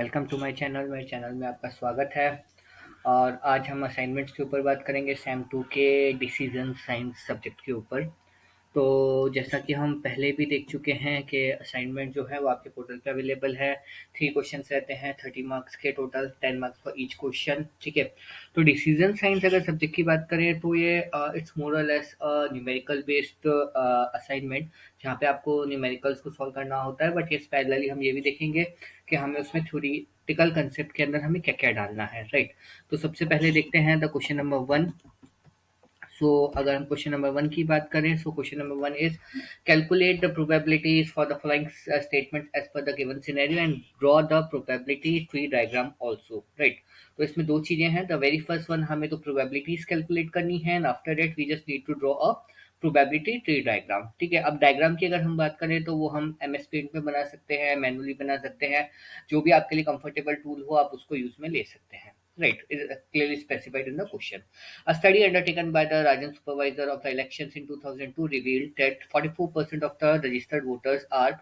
Welcome to my channel. मेरे channel में आपका स्वागत है। और आज हम असाइनमेंट्स के ऊपर बात करेंगे, सेम टू के डिसीजन साइंस सब्जेक्ट के ऊपर। तो जैसा कि हम पहले भी देख चुके हैं कि असाइनमेंट जो है वो आपके पोर्टल पे अवेलेबल है। 3 क्वेश्चंस रहते हैं, 30 मार्क्स के, total 10 marks for each question. ठीक है। तो डिसीजन साइंस अगर सब्जेक्ट की बात करें तो ये इट्स मोर और लेस न्यूमेरिकल बेस्ड असाइनमेंट, जहाँ पे आपको न्यूमेरिकल्स को सॉल्व करना होता है। बट ये पैरेलली हम ये भी देखेंगे कि हमें उसमें थ्योरेटिकल कंसेप्ट के अंदर हमें क्या क्या डालना है, राइट। तो सबसे पहले देखते हैं द क्वेश्चन नंबर 1। सो अगर हम क्वेश्चन नंबर 1 की बात करें, so question number 1 is calculate the probabilities for the following statement as per the given scenario and draw the probability tree diagram also, right. तो इसमें दो चीजें हैं। द वेरी फर्स्ट वन, हमें तो प्रोबेबिलिटीज कैलकुलेट करनी है and after that we just need to draw a probability tree diagram. ठीक है। अब डायग्राम की अगर हम बात करें तो वो हम एमएस पेंट में बना सकते हैं, मैनुअली बना सकते हैं, जो भी आपके लिए कंफर्टेबल टूल हो आप उसको यूज में ले सकते हैं, right. It is clearly specified in the question. A study undertaken by the Rajan supervisor of the elections in 2002 revealed that 44% of the registered voters are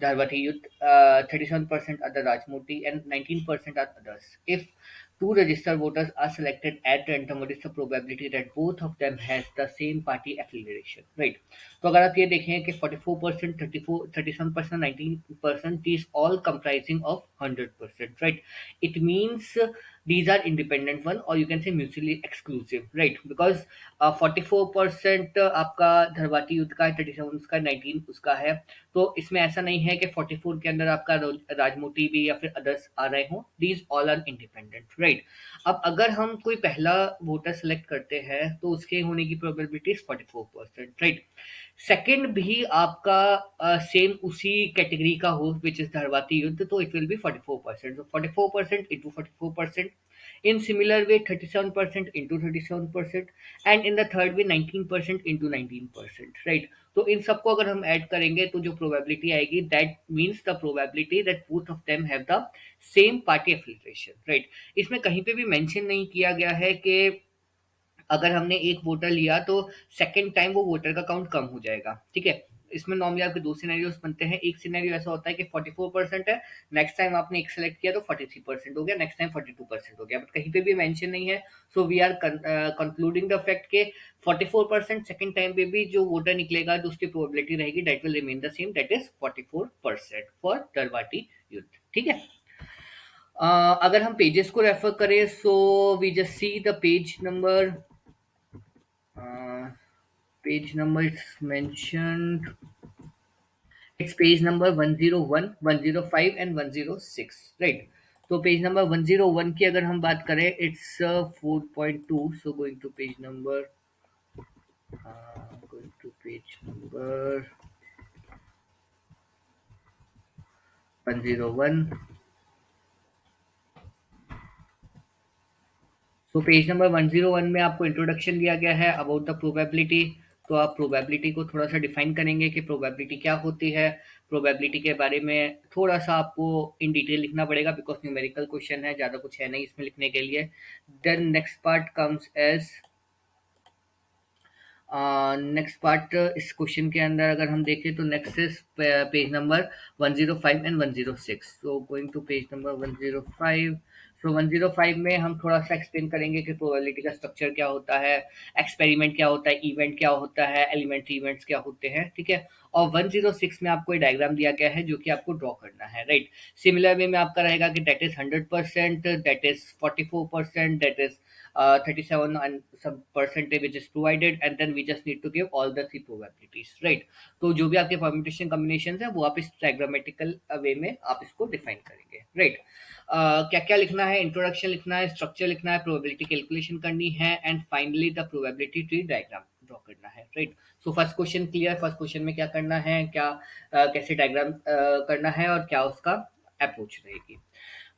Dharwati youth, 37% are the Rajmurti, and 19% are others. If two registered voters are selected at random, what is the probability that both of them has the same party affiliation? Right. तो अगर आप ये देखें कि 44%, 34, 37%, 19%, these all comprising of 100%, right? It means these are independent one, or you can say mutually exclusive, right? Because 44% आपका धरवाती युद्ध का है, 37 उसका, 19 उसका है। तो इसमें ऐसा नहीं है कि 44 के अंदर आपका राजमोटी भी या फिर अदर्स आ रहे हों। These all are independent, right. अब अगर हम कोई पहला वोटर सेलेक्ट करते हैं तो उसके होने की प्रोबेबिलिटी 44%, राइट। सेकंड भी आपका सेम उसी कैटेगरी का हो, विच इज धरवाती युद्ध, तो it will be 44%। so 44% into 44%, in similar way 37% into 37%, and in the third way 19% into 19%, right। तो इन सबको अगर हम ऐड करेंगे तो जो प्रोबेबिलिटी आएगी, that means the probability that both of them have the same party affiliation, right. इसमें कहीं पे भी मेंशन नहीं किया गया है कि अगर हमने एक वोटर लिया तो सेकंड टाइम वो वोटर का काउंट कम हो जाएगा। ठीक है। इसमें नॉर्मली आपके दो सिनेरियोस बनते हैं। एक सिनेरियो ऐसा होता है कि 44% है, नेक्स्ट टाइम आपने एक सेलेक्ट किया तो 43% हो गया, नेक्स्ट टाइम 42% हो गया, बट कहीं पे भी मेंशन नहीं है। So we are concluding the fact के 44% सेकंड टाइम पे भी जो वोटर निकलेगा तो उसकी प्रोबेबिलिटी रहेगी, that will remain the same, that is 44% for दरवाटी युद्ध। ठीक है। अगर हम पेजेस को रेफर करें, so we just see the page number, page number is mentioned. It's page number 101, 105 and 106, right? तो पेज नंबर 101 की अगर हम बात करें, it's 4.2. So going to page number 101. So page number 101 में आपको इंट्रोडक्शन दिया गया है अबाउट द प्रोबेबिलिटी। तो आप प्रोबेबिलिटी को थोड़ा सा डिफाइन करेंगे कि प्रोबेबिलिटी क्या होती है। प्रोबेबिलिटी के बारे में थोड़ा सा आपको इन डिटेल लिखना पड़ेगा, बिकॉज न्यूमेरिकल क्वेश्चन है, ज़्यादा कुछ है नहीं इसमें लिखने के लिए। Then next part comes as, next part इस क्वेश्चन के अंदर अगर हम देखें तो next is page number 105 and 106। So going to page number 105। So 105 में हम थोड़ा सा एक्सप्लेन करेंगे कि प्रोबेबिलिटी का स्ट्रक्चर क्या होता है, एक्सपेरिमेंट क्या होता है, इवेंट क्या होता है, एलिमेंट्री इवेंट्स क्या होते हैं। ठीक है। और 106 में आपको एक डायग्राम दिया गया है जो कि आपको ड्रॉ करना है, राइट। सिमिलर वे में आपका रहेगा कि that is 100%, that is 44%, that is 37 and some percentage which is provided, and then we just need to give all the three probabilities, right। तो जो भी आपके परम्यूटेशन कॉम्बिनेशन है वो आप इस डायग्रामेटिकल वे में आप इसको डिफाइन करेंगे, राइट। क्या क्या लिखना है, इंट्रोडक्शन लिखना है, स्ट्रक्चर लिखना है, प्रोबेबिलिटी कैलकुलेशन करनी है, and finally the probability tree diagram draw करना है, right. So first question clear, first question में क्या करना है, क्या कैसे डायग्राम करना है और क्या उसका अप्रोच रहेगी।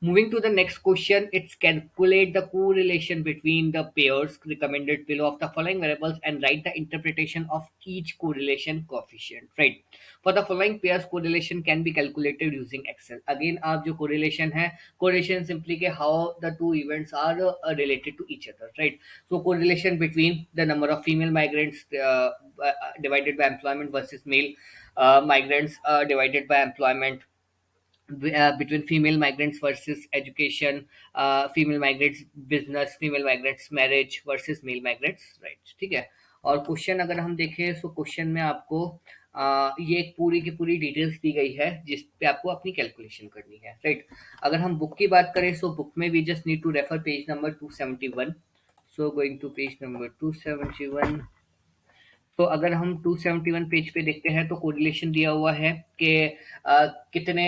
Moving to the next question, it's calculate the correlation between the pairs recommended below of the following variables and write the interpretation of each correlation coefficient. Right. For the following pairs, correlation can be calculated using Excel. Again, आप जो correlation है, correlation simply के how the two events are related to each other. Right. So correlation between the number of female migrants divided by employment versus male migrants divided by employment, between female migrants versus education, female migrants business, female migrants marriage versus male migrants right, ठीक है। और question अगर हम देखें तो question में आपको ये एक पूरी की पूरी डिटेल्स दी गई है जिस पे आपको अपनी कैलकुलेशन करनी है राइट। अगर हम बुक की बात करें सो बुक में we just need to refer page number 271। So going to page number 271। तो अगर हम 271 पेज पे देखते हैं तो कोरिलेशन दिया हुआ है कि कितने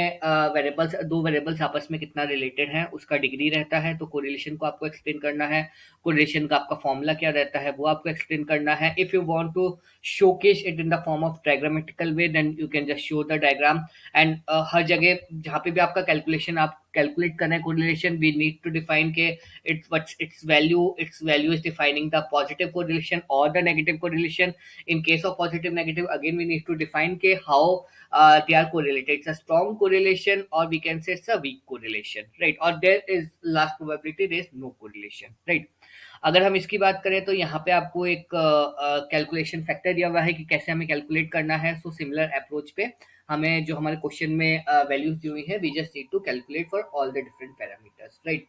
वेरिएबल्स, दो वेरिएबल्स आपस में कितना रिलेटेड है उसका डिग्री रहता है, तो कोरिलेशन को आपको एक्सप्लेन करना है। कोरिलेशन का आपका फॉर्मूला क्या रहता है वो आपको एक्सप्लेन करना है। If you want to showcase it in the form of diagrammatical way then you can just show the diagram. And हर जगह जहाँ पे भी आपका कैलकुलेशन आप कैलकुलेट करना है correlation, we need to define K its value is defining the positive correlation or the negative correlation. In case of positive negative, again we need to define ke how they are correlated. It's a strong correlation or we can say it's a weak correlation, right? Or there is last probability there is no correlation, right? अगर हम इसकी बात करें तो यहाँ पे आपको एक कैलकुलेशन फैक्टर दिया हुआ है कि कैसे हमें कैलकुलेट करना है। सो सिमिलर अप्रोच पे हमें जो हमारे क्वेश्चन में वैल्यूज दी हुई है we just need to calculate for all the different parameters right.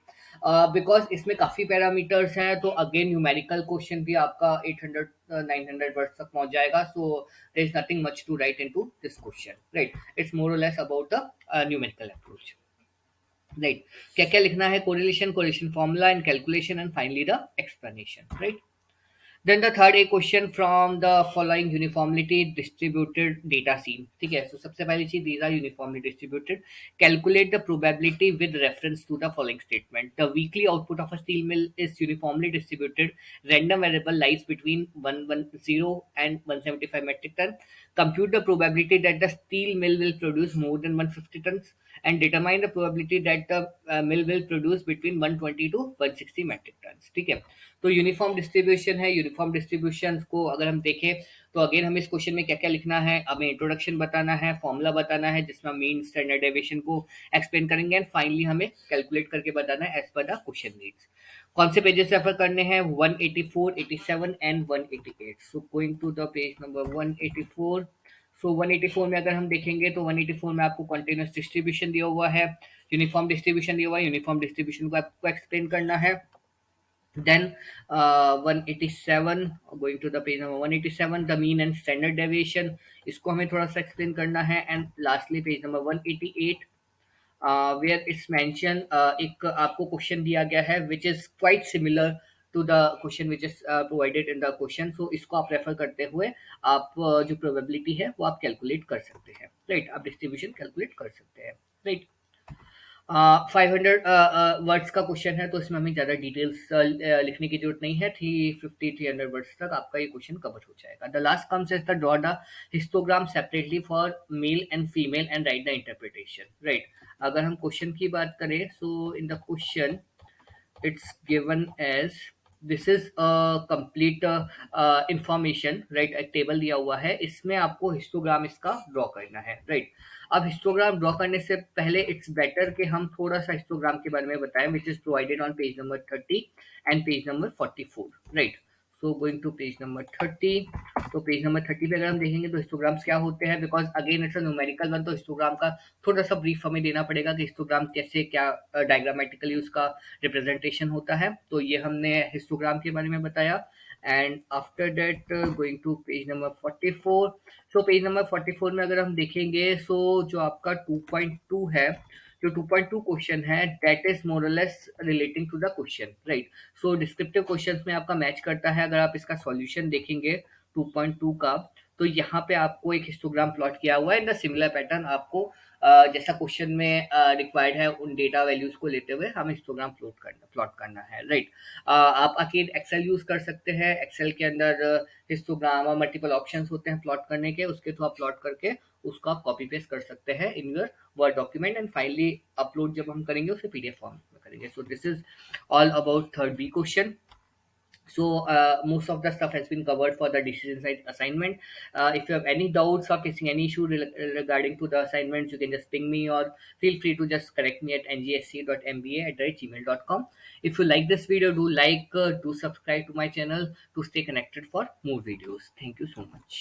Because इसमें काफ़ी पैरामीटर्स हैं तो अगेन न्यूमेरिकल क्वेश्चन भी आपका 800 900 वर्ड्स तक पहुंच जाएगा। So there is nothing much to write into this question right. It's more और less about the numerical approach right. क्या क्या लिखना है, correlation, correlation formula and calculation and finally the explanation right. Then the third a question from the following uniformly distributed data scene, ठीक है। So सबसे पहली चीज these are uniformly distributed. Calculate the probability with reference to the following statement. The weekly output of a steel mill is uniformly distributed. Random variable lies between 110 and 175 metric ton. Compute the probability that the steel mill will produce more than 150 tons and determine the probability that the mill will produce between 120 to 160 metric tons, ठीक है। तो uniform distribution है। Uniform distribution को अगर हम देखें तो again हमें इस क्वेश्चन में क्या क्या लिखना है, हमें इंट्रोडक्शन बताना है, फॉर्मूला बताना है जिसमें मीन स्टैंडर्ड डेविएशन को एक्सप्लेन करेंगे एंड फाइनली हमें कैलकुलेट करके बताना है as per the question needs. कौन से पेजेस रेफर करने हैं, 184, 87 and 188। So going to the page number 184। So 184 में अगर हम देखेंगे तो 184 में आपको कंटिन्यूस डिस्ट्रीब्यूशन दिया हुआ है, यूनिफॉर्म डिस्ट्रीब्यूशन दिया हुआ है। यूनिफॉर्म डिस्ट्रीब्यूशन को आपको एक्सप्लेन करना है। Then 187, going to the page number 187, the mean and standard deviation, इसको हमें थोड़ा सा एक्सप्लेन करना है। And lastly page number 188 where it's mention, एक आपको क्वेश्चन दिया गया है which is quite similar to the question which is provided in the question. सो इसको आप रेफर करते हुए आप जो प्रोबेबिलिटी है वो आप कैलकुलेट कर सकते हैं राइट। आप डिस्ट्रीब्यूशन कैलकुलेट कर सकते हैं राइट। 500 वर्ड्स का क्वेश्चन है तो इसमें हमें ज़्यादा डिटेल्स लिखने की जरूरत नहीं है। 350 300 वर्ड्स तक आपका ये क्वेश्चन कवर हो जाएगा। The last comes is the draw the histogram separately for male and female and write the interpretation right. अगर हम क्वेश्चन की बात करें so in the question it's given as this is a complete information right। एक table दिया हुआ है, इसमें आपको हिस्टोग्राम इसका ड्रॉ करना है राइट। अब हिस्टोग्राम ड्रॉ करने से पहले इट्स बेटर कि हम थोड़ा सा हिस्टोग्राम के बारे में बताएं which is provided on page number 30 and page number 44 right. So going to page number 30। तो पेज नंबर 30 पे अगर हम देखेंगे तो हिस्टोग्राम्स क्या होते हैं, because again it's a numerical one, तो हिस्टोग्राम का थोड़ा सा ब्रीफ हमें देना पड़ेगा कि हिस्टोग्राम कैसे, क्या डायग्रामेटिकली उसका रिप्रेजेंटेशन होता है। तो ये हमने हिस्टोग्राम के बारे में बताया। And after that going to page number 44। So page number 44 में अगर हम देखेंगे सो जो आपका 2.2 है, जो 2.2 क्वेश्चन है दैट इज मोर और less relating to the question right. So descriptive questions में आपका मैच करता है। अगर आप इसका सॉल्यूशन देखेंगे 2.2 का तो यहाँ पे आपको एक हिस्टोग्राम प्लॉट किया हुआ है इन द सिमिलर पैटर्न। आपको जैसा क्वेश्चन में रिक्वायर्ड है उन डेटा वैल्यूज को लेते हुए हमें हिस्टोग्राम प्लॉट करना है राइट। आप अकेले एक्सेल यूज कर सकते हैं। एक्सेल के अंदर हिस्टोग्राम और मल्टीपल ऑप्शंस होते हैं प्लॉट करने के, उसके थ्रू आप प्लॉट करके उसको आप कॉपी पेस्ट कर सकते हैं in your word document and finally upload जब हम करेंगे उसे पीडीएफ फॉर्म में करेंगे। So this is all about third B question. So most of the stuff has been covered for the decision side assignment. If you have any doubts or facing any issue regarding to the assignments, you can just ping me or feel free to just correct me at ngsc.mba@gmail.com. If you like this video, do like, do subscribe to my channel to stay connected for more videos. Thank you so much.